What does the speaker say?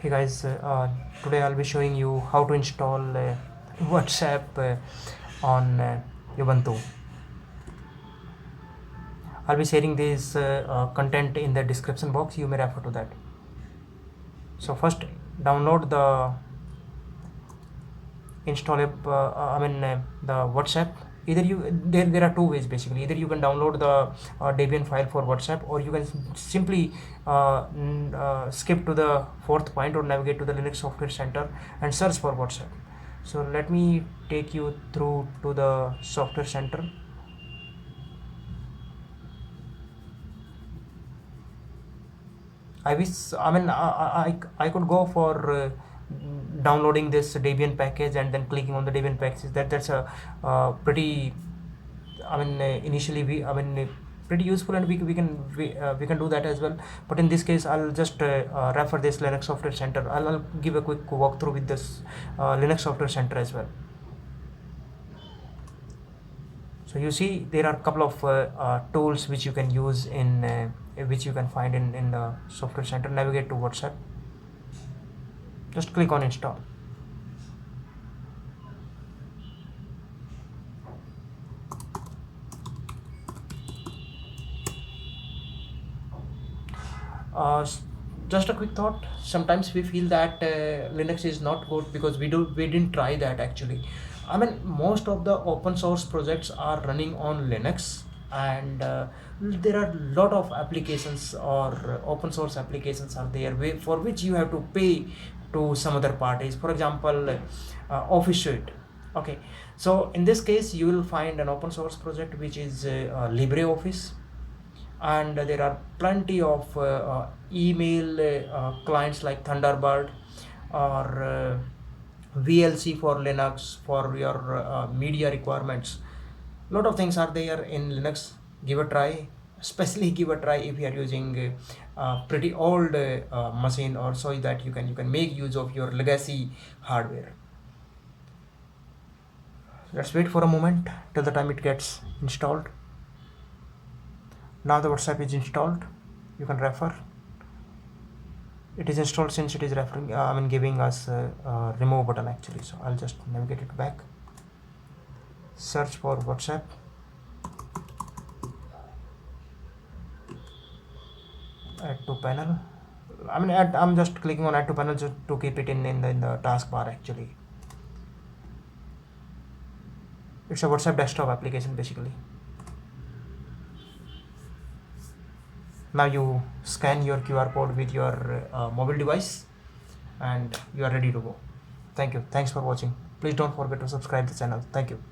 Hey guys, today I'll be showing you how to install WhatsApp on Ubuntu. I'll be sharing this content in the description box. You may refer to that. So first, download the the WhatsApp. Either there are two ways basically. Either you can download the Debian file for WhatsApp, or you can simply skip to the fourth point or navigate to the Linux Software Center and search for WhatsApp. So let me take you through to the Software Center. I could go for downloading this Debian package and then clicking on the Debian package. That's a pretty initially pretty useful, and we can do that as well. But in this case, I'll just refer this Linux Software Center. I'll give a quick walkthrough with this Linux Software Center as well. So you see there are a couple of tools which you can use in which you can find in the Software Center. Navigate to WhatsApp, just click on install. Just a quick thought, sometimes we feel that Linux is not good because we didn't try that actually. Most of the open source projects are running on Linux, and there are a lot of applications or open source applications are there for which you have to pay to some other parties. For example, Office Suite. Okay, so in this case you will find an open source project which is LibreOffice, and there are plenty of email clients like Thunderbird or VLC for Linux for your media requirements. A lot of things are there in Linux. Give a try, especially give a try if you are using pretty old machine, or so that you can make use of your legacy hardware. Let's wait for a moment till the time it gets installed. Now the WhatsApp is installed. You can refer. It is installed since it is referring giving us a remove button actually. So I'll just navigate it back, search for WhatsApp, add to panel. I'm just clicking on add to panel just to keep it in the taskbar actually. It's a WhatsApp desktop application basically. Now you scan your QR code with your mobile device and you are ready to go. Thank you. Thanks for watching. Please don't forget to subscribe the channel. Thank you.